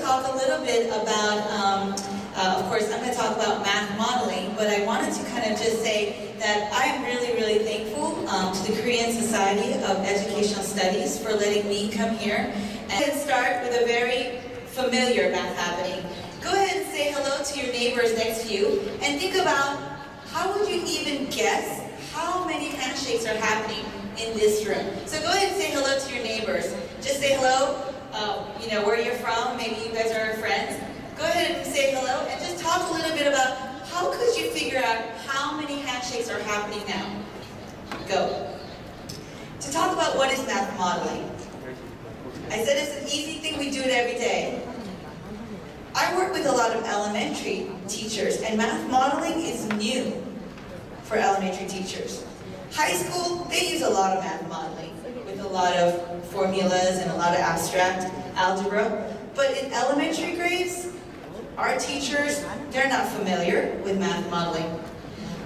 talk a little bit about, of course, I'm going to talk about math modeling, but I wanted to kind of just say that I'm really, really thankful to the Korean Society of Educational Studies for letting me come here and start with a very familiar math happening. Go ahead and say hello to your neighbors next to you and think about how would you even guess how many handshakes are happening in this room. So go ahead and say hello to your neighbors. Just say hello, you know, where you're from, maybe you guys are friends. Go ahead and say hello and just talk a little bit about how could you figure out how many handshakes are happening now. Go. To talk about what is math modeling. I said it's an easy thing, we do it every day. I work with a lot of elementary teachers, and math modeling is new for elementary teachers. High school, they use a lot of math modeling with a lot of formulas and a lot of abstract algebra. But in elementary grades, our teachers, they're not familiar with math modeling.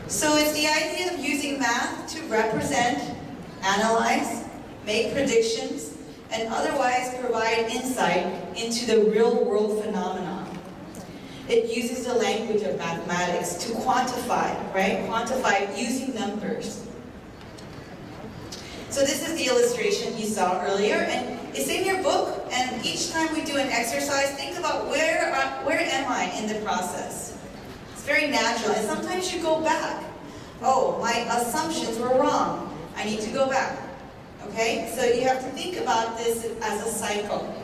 So it's the idea of using math to represent, analyze, make predictions, and otherwise provide insight into the real-world phenomenon. It uses the language of mathematics to quantify, right? Quantify using numbers. So this is the illustration you saw earlier, and it's in your book, and each time we do an exercise, think about where am I in the process? It's very natural, and sometimes you go back. Oh, my assumptions were wrong. I need to go back. Okay? So you have to think about this as a cycle.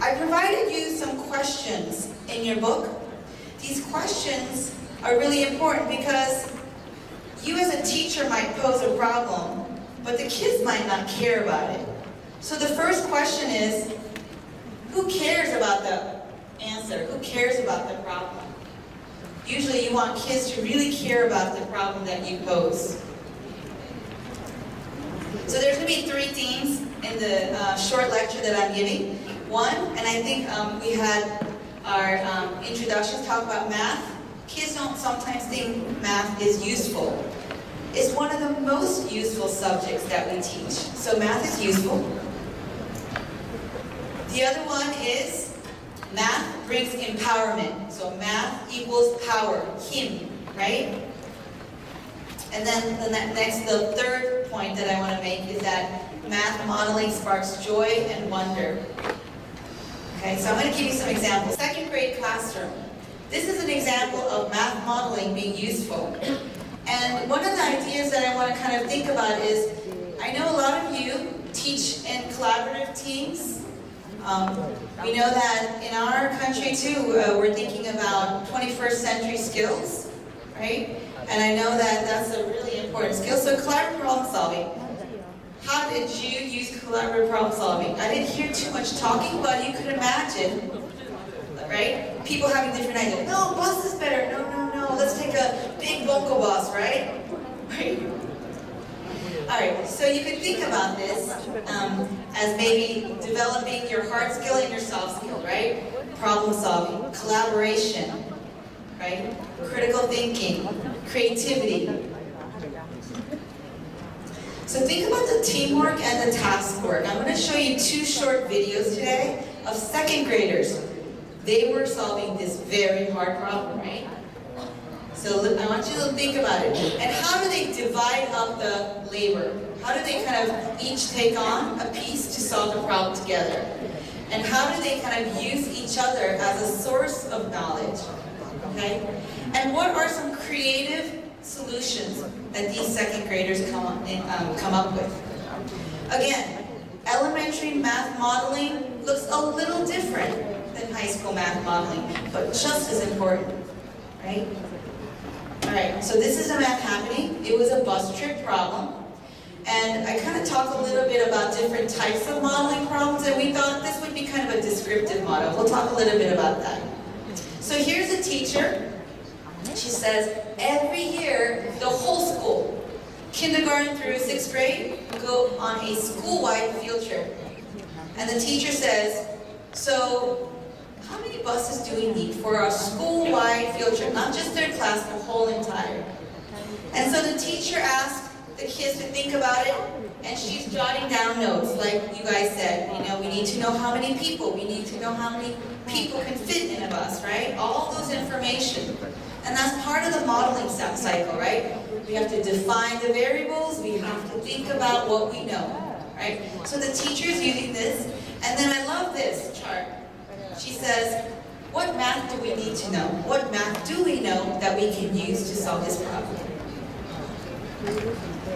I provided you some questions in your book. These questions are really important because you as a teacher might pose a problem, but the kids might not care about it. So the first question is, who cares about the answer? Who cares about the problem? Usually you want kids to really care about the problem that you pose. So there's going to be 3 themes in the short lecture that I'm giving. One, and I think we had our introductions talk about math. Kids don't sometimes think math is useful. It's one of the most useful subjects that we teach. So math is useful. The other one is math brings empowerment. So math equals power, 힘, right? And then the third point that I want to make is that math modeling sparks joy and wonder. Okay, so I'm going to give you some examples. 2nd grade classroom. This is an example of math modeling being useful. And one of the ideas that I want to kind of think about is, I know a lot of you teach in collaborative teams. We know that in our country too, we're thinking about 21st century skills, right? And I know that that's a really important skill. So collaborative problem solving. How did you use collaborative problem solving? I didn't hear too much talking, but you could imagine, right? People having different ideas. No, bus is better. No. Let's take a big local bus, right? Right? All right, so you could think about this as maybe developing your hard skill and your soft skill, right? Problem solving, collaboration, right? Critical thinking, creativity. So think about the teamwork and the task work. I'm going to show you 2 short videos today of 2nd graders. They were solving this very hard problem, right? So I want you to think about it. And how do they divide up the labor? How do they kind of each take on a piece to solve the problem together? And how do they kind of use each other as a source of knowledge? Okay? And what are some creative solutions that these 2nd graders come up with? Again, elementary math modeling looks a little different than high school math modeling, but just as important, right? All right, so this is a math happening. It was a bus trip problem. And I kind of talked a little bit about different types of modeling problems, and we thought this would be kind of a descriptive model. We'll talk a little bit about that. So here's a teacher. She says, every year, the whole school, kindergarten through 6th grade, go on a school-wide field trip. And the teacher says, so how many buses do we need for a school-wide field trip? Not just their class, the whole entire. And so the teacher asked the kids to think about it, and she's jotting down notes, like you guys said. You know, we need to know how many people, we need to know how many people can fit in a bus, right? All those information. And that's part of the modeling cycle, right? We have to define the variables, we have to think about what we know, right? So the teacher's using this, and then I love this chart. She says, what math do we need to know? What math do we know that we can use to solve this problem?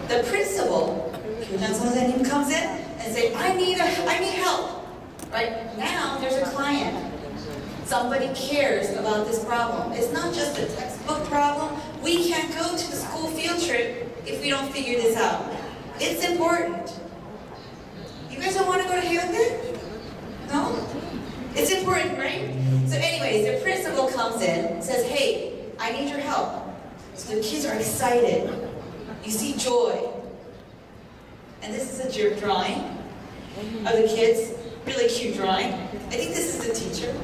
The principal, 교장 선생님, comes in and says, I need help. Right? Now there's a client. Somebody cares about this problem. It's not just a textbook problem. We can't go to the school field trip if we don't figure this out. It's important. You guys don't want to go to Hyundai? No? It's important, right? So anyways, the principal comes in, says, hey, I need your help. So the kids are excited. You see joy. And this is a drawing of the kids. Really cute drawing. I think this is the teacher.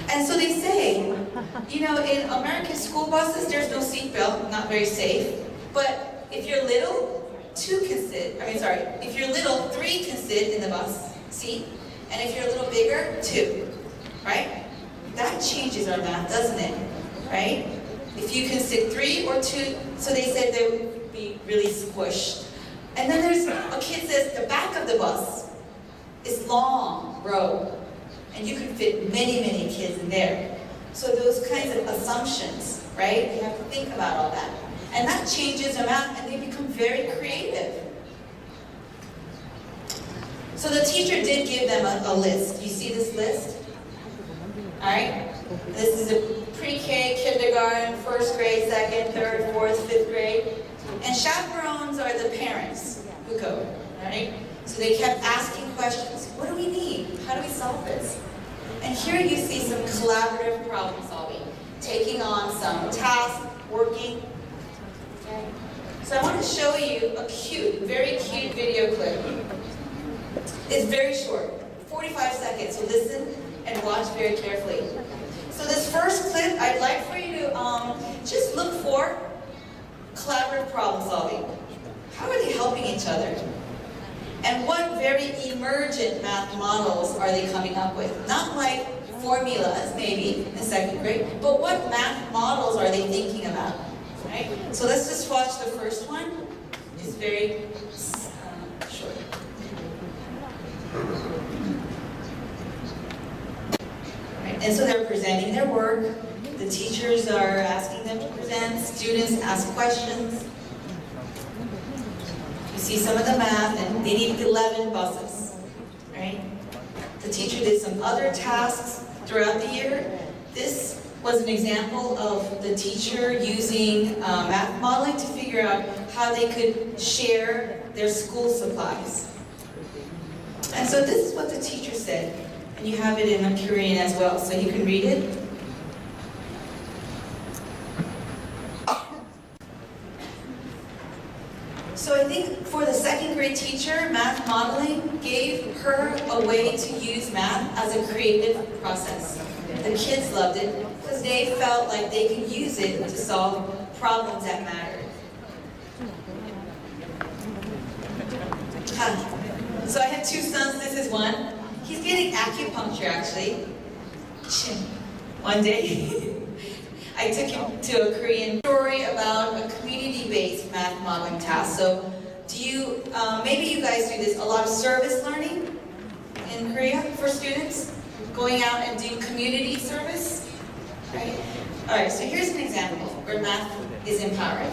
And so they say, you know, in American school buses, there's no seatbelt, not very safe. But if you're little, if you're little, 3 can sit in the bus seat. And if you're a little bigger, 2, right? That changes our math, doesn't it? Right? If you can sit 3 or 2, so they said they would be really squished. And then there's a kid says the back of the bus is long row. And you can fit many, many kids in there. So those kinds of assumptions, right? You have to think about all that. And that changes their math, and they become very creative. So the teacher did give them a list. You see this list? All right? This is a pre-K, kindergarten, 1st grade, 2nd, 3rd, 4th, 5th grade. And chaperones are the parents who go, right? So they kept asking questions. What do we need? How do we solve this? And here you see some collaborative problem solving, taking on some tasks, working. Okay. So I want to show you a cute, very cute video clip. It's very short, 45 seconds, so listen and watch very carefully. So this first clip, I'd like for you to just look for collaborative problem solving. How are they helping each other? And what very emergent math models are they coming up with? Not like formulas, maybe, in 2nd grade, but what math models are they thinking about? Right? So let's just watch the first one. It's very short. Right. And so they're presenting their work. The teachers are asking them to present. Students ask questions. You see some of the math, and they need 11 buses, right? The teacher did some other tasks throughout the year. This was an example of the teacher using math modeling to figure out how they could share their school supplies. And so this is what the teacher said, and you have it in Korean as well, so you can read it. So I think for the 2nd grade teacher, math modeling gave her a way to use math as a creative process. The kids loved it because they felt like they could use it to solve problems that mattered. So I have 2 sons, this is one. He's getting acupuncture actually. One day. I took him to a Korean story about a community-based math modeling task. So do you, maybe you guys do this, a lot of service learning in Korea for students? Going out and doing community service? Right? All right, so here's an example where math is empowering.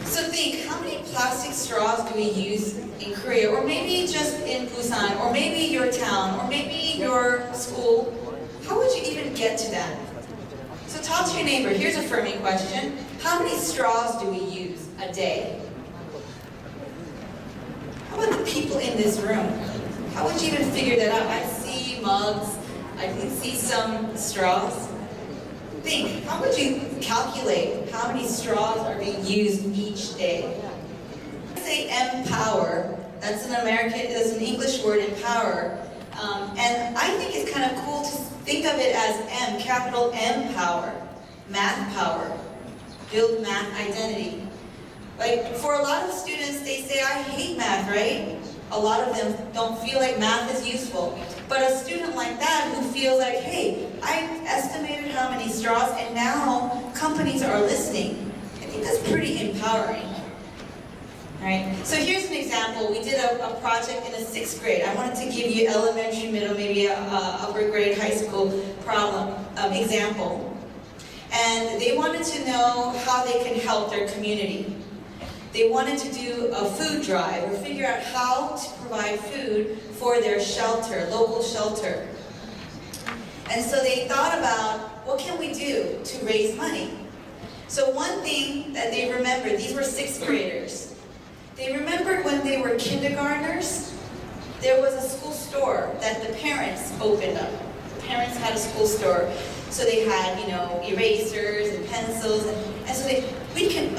So think, how many plastic straws do we use in Korea? Or maybe just in Busan, or maybe your town, or maybe your school? How would you even get to that? So talk to your neighbor. Here's a affirming question. How many straws do we use a day? How about the people in this room? How would you even figure that out? I see mugs. I can see some straws. Think, how would you calculate how many straws are being used each day? I say empower. That's an English word, empower. And I think it's kind of cool to think of it as M, capital M power, math power, build math identity. Like, for a lot of students, they say, I hate math, right? A lot of them don't feel like math is useful. But a student like that who feels like, hey, I estimated how many straws and now companies are listening. I think that's pretty empowering. Right? So here's an example. We did a project in the 6th grade. I wanted to give you elementary, middle, maybe a upper grade, high school problem example. And they wanted to know how they can help their community. They wanted to do a food drive or figure out how to provide food for their shelter, local shelter. And so they thought about, what can we do to raise money? So one thing that they remembered, these were 6th graders. They remembered when they were kindergartners, there was a school store that the parents opened up. The parents had a school store. So they had, erasers and pencils. And so we can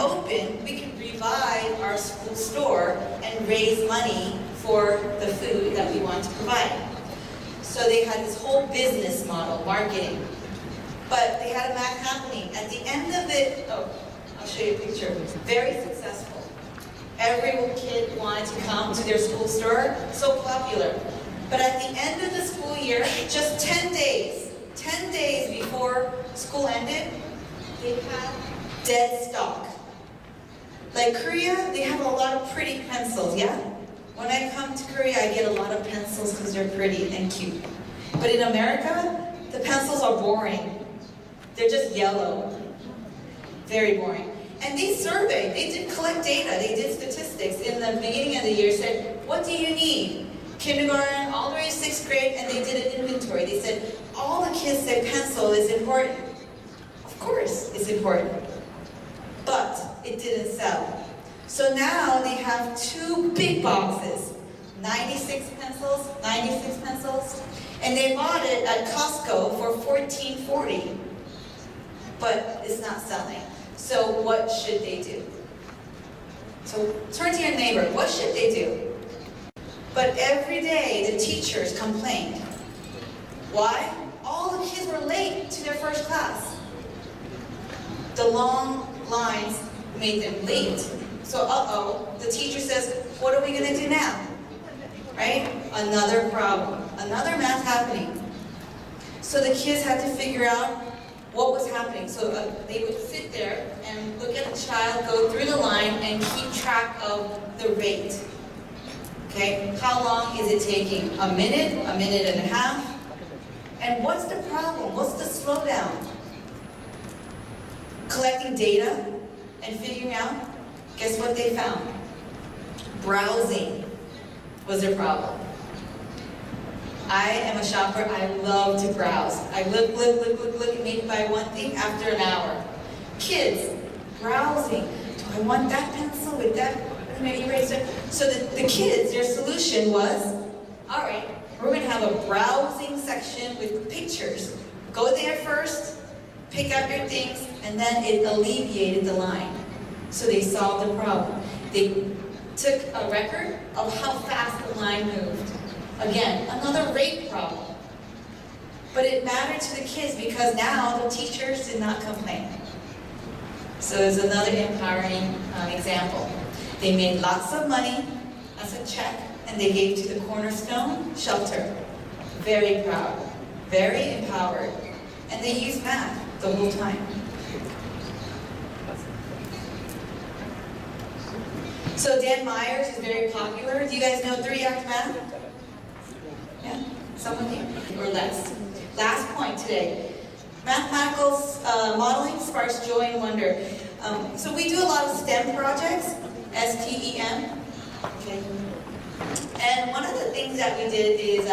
revive our school store and raise money for the food that we want to provide. So they had this whole business model, marketing. But they had a math happening. At the end of it, I'll show you a picture. Very successful. Every kid wanted to come to their school store, so popular. But at the end of the school year, just 10 days before school ended, they had dead stock. Like Korea, they have a lot of pretty pencils, yeah? When I come to Korea, I get a lot of pencils because they're pretty and cute. But in America, the pencils are boring. They're just yellow. Very boring. And they surveyed, they did collect data, they did statistics in the beginning of the year, said, what do you need? Kindergarten, all the way to 6th grade, and they did an inventory. They said, all the kids said pencil is important. Of course it's important. But it didn't sell. So now they have 2 big boxes, 96 pencils, and they bought it at Costco for $14.40. But it's not selling. So what should they do? So turn to your neighbor. What should they do? But every day the teachers complained. Why? All the kids were late to their first class. The long lines made them late. So the teacher says, what are we going to do now? Right? Another problem. Another math happening. So the kids had to figure out what was happening. So they would sit there and look at the child, go through the line, and keep track of the rate. Okay? How long is it taking? A minute and a half? And what's the problem? What's the slowdown? Collecting data and figuring out, guess what they found? Browsing was their problem. I am a shopper, I love to browse. I look, and maybe buy one thing after an hour. Kids, browsing. Do I want that pencil with that eraser? So the kids, their solution was, all right, we're going to have a browsing section with pictures. Go there first, pick up your things, and then it alleviated the line. So they solved the problem. They took a record of how fast the line moved. Again, another rate problem. But it mattered to the kids because now the teachers did not complain. So there's another empowering example. They made lots of money as a check and they gave to the Cornerstone Shelter. Very proud, very empowered. And they used math the whole time. So Dan Myers is very popular. Do you guys know 3-act math? Yeah? Someone here? Or less? Last point today. Mathematical modeling sparks joy and wonder. So we do a lot of STEM projects, STEM. Okay. And one of the things that we did is,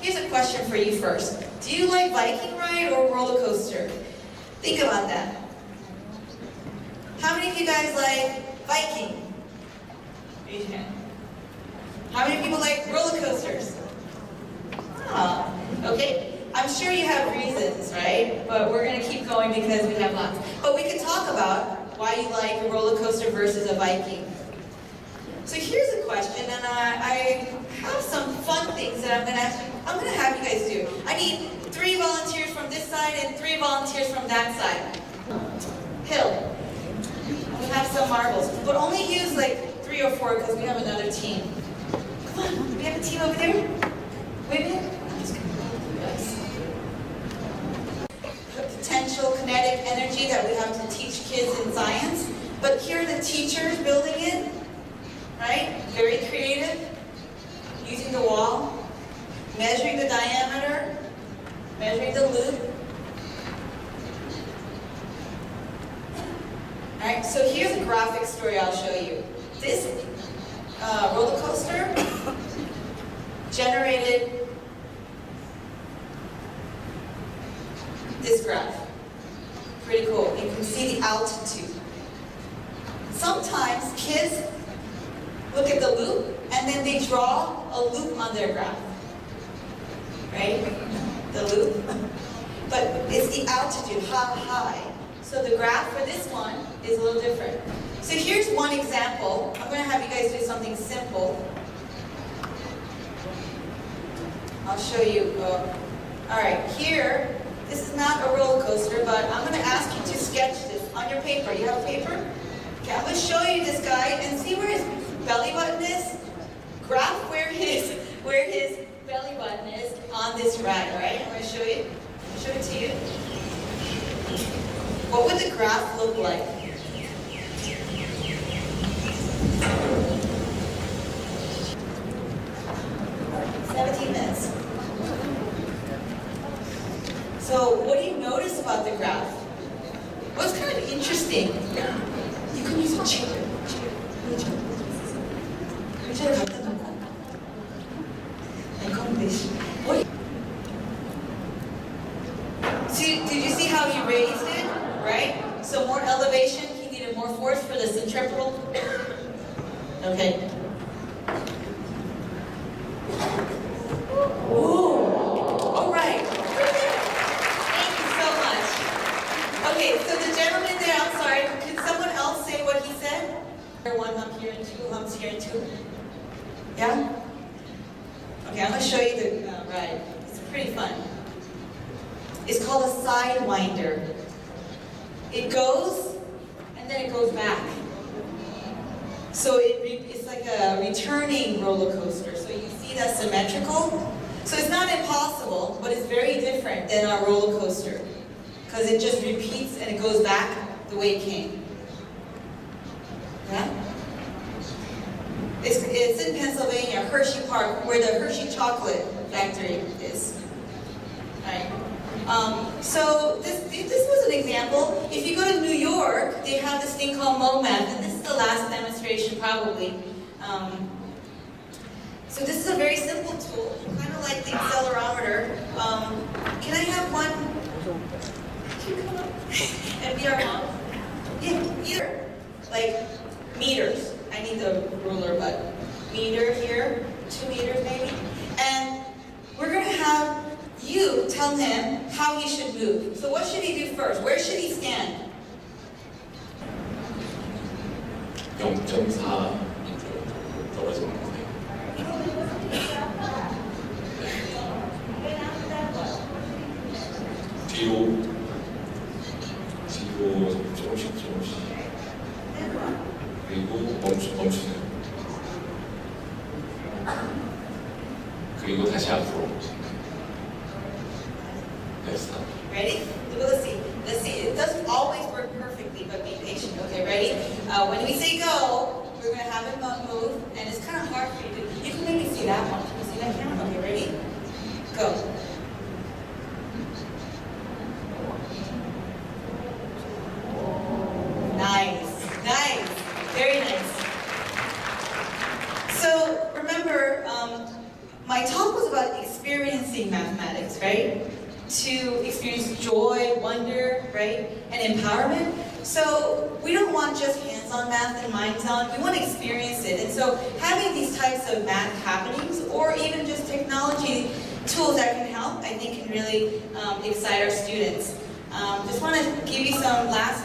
here's a question for you first. Do you like Viking ride or roller coaster? Think about that. How many of you guys like Viking? Raise your hand. How many people like roller coasters? Oh, okay. I'm sure you have reasons, right? But we're going to keep going because we have lots. But we could talk about why you like a roller coaster versus a Viking. So here's a question, and I have some fun things that I'm going to have you guys do. I need 3 volunteers from this side and 3 volunteers from that side. Hill. We have some marbles, but only use like 3 or 4 because we have another team. Come on, we have a team over there. Wait a minute. Potential kinetic energy that we have to teach kids in science. But here are the teachers building it, right? Very creative. Using the wall, measuring the diameter, measuring the loop. Alright, so here's a graphic story I'll show you. This roller coaster generated this graph. Pretty cool. You can see the altitude. Sometimes kids look at the loop and then they draw a loop on their graph. Right? The loop. But it's the altitude, how high. So the graph for this one is a little different. So here's one example. I'm going to have you guys do something simple. I'll show you. Alright, here, this is not a roller coaster, but I'm going to ask you to sketch this on your paper. You have a paper? Okay, I'm going to show you this guy and see where his belly button is. Graph where his belly button is on this rag, alright? I'm going to show you. Show it to you. What would the graph look like? Minutes. So what do you notice about the graph? What's kind of interesting? You can use a chair. See, did you see how he raised it? Right? So more elevation, he needed more force for the centripetal. Okay. Ooh. All right. Thank you so much. Okay, so the gentleman there, I'm sorry, could someone else say what he said? 1 hump here and 2 humps here and 2. Yeah? Okay, I'm going to show you the ride. It's pretty fun. It's called a Sidewinder. It goes, and then it goes back. So it's like a returning roller coaster. So you see that symmetrical? So it's not impossible, but it's very different than our roller coaster. Because it just repeats and it goes back the way it came. Yeah? It's in Pennsylvania, Hershey Park, where the Hershey chocolate factory is. Right. So this was an example. If you go to New York, they have this thing called MoMath, and this is the last demonstration probably. So this is a very simple tool, kind of like the accelerometer. Can I have one? Can you come up and be our mom? Yeah, either. Like meters. I need the ruler, but meter here, 2 meters maybe. And we're going to have you tell him how he should move. So what should he do first? Where should he stand? 0.4 떨어지는 거예요. 뒤로 조금씩 그리고 멈추세요. 그리고 다시 앞으로. Ready? Let's see. It doesn't always work perfectly, but be patient. Okay, ready? When we say go, we're going to have him move, and it's kind of hard for you to. You can maybe see that one. Can you see that camera? Okay, ready? Go. Nice. Very nice. So remember, my talk was about experiencing mathematics, right? To experience joy, wonder, right, and empowerment. So we don't want just hands-on math and minds-on, we want to experience it. And so having these types of math happenings, or even just technology tools that can help, I think can really excite our students. Just want to give you some last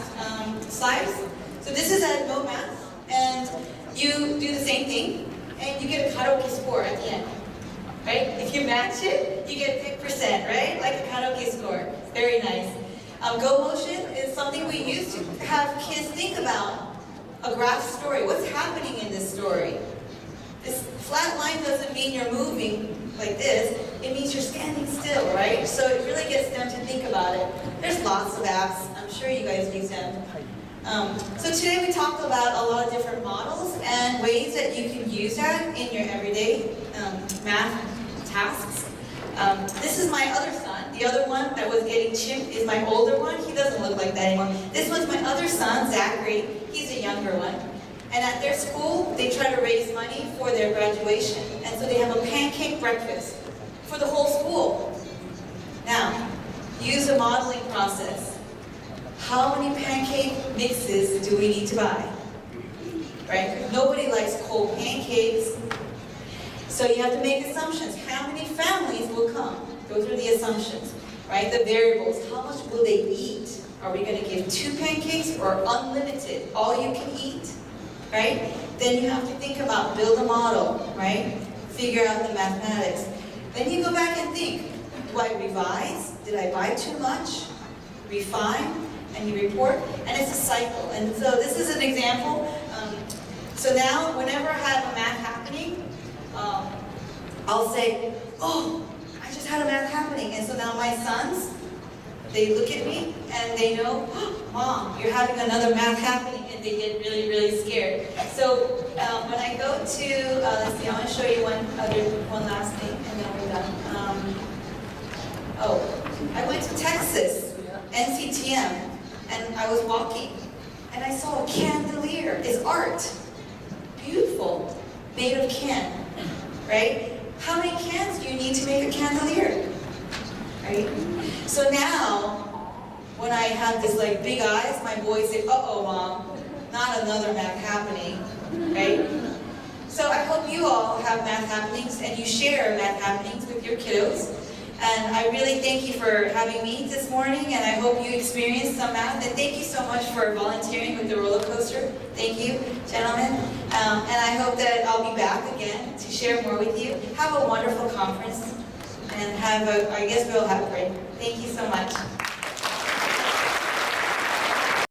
slides. So this is at No Math, and you do the same thing, and you get a karaoke score at the end. Right? If you match it, you get 50%, right? Like a karaoke score. Very nice. Go motion is something we used to have kids think about a graph story. What's happening in this story? This flat line doesn't mean you're moving like this. It means you're standing still, right? So it really gets them to think about it. There's lots of apps. I'm sure you guys use them. So today we talked about a lot of different models and ways that you can use that in your everyday math tasks. This is my other son. The other one that was getting chipped is my older one. He doesn't look like that anymore. This one's my other son, Zachary. He's a younger one. And at their school, they try to raise money for their graduation. And so they have a pancake breakfast for the whole school. Now, use a modeling process. How many pancake mixes do we need to buy? Right? Nobody likes cold pancakes. So you have to make assumptions. How many families will come? Those are the assumptions, right? The variables. How much will they eat? Are we going to give 2 pancakes or unlimited? All you can eat, right? Then you have to think about, build a model, right? Figure out the mathematics. Then you go back and think, do I revise? Did I buy too much? Refine, and you report, and it's a cycle. And so this is an example. So now, whenever I have a math happening, I'll say, oh, I just had a math happening. And so now my sons, they look at me and they know, oh, Mom, you're having another math happening, and they get really, really scared. So when I go to, let's see, I want to show you one last thing, and then we're done. I went to Texas, NCTM, and I was walking, and I saw a chandelier. It's art, beautiful, made of can, right? How many cans do you need to make a candelier? Right? So now, when I have this like big eyes, my boys say, uh-oh, Mom, not another math happening, right? So I hope you all have math happenings and you share math happenings with your kiddos. And I really thank you for having me this morning, and I hope you experienced some math. And thank you so much for volunteering with the roller coaster. Thank you, gentlemen. And I hope that I'll be back again to share more with you. Have a wonderful conference, and I guess we'll have a break. Thank you so much.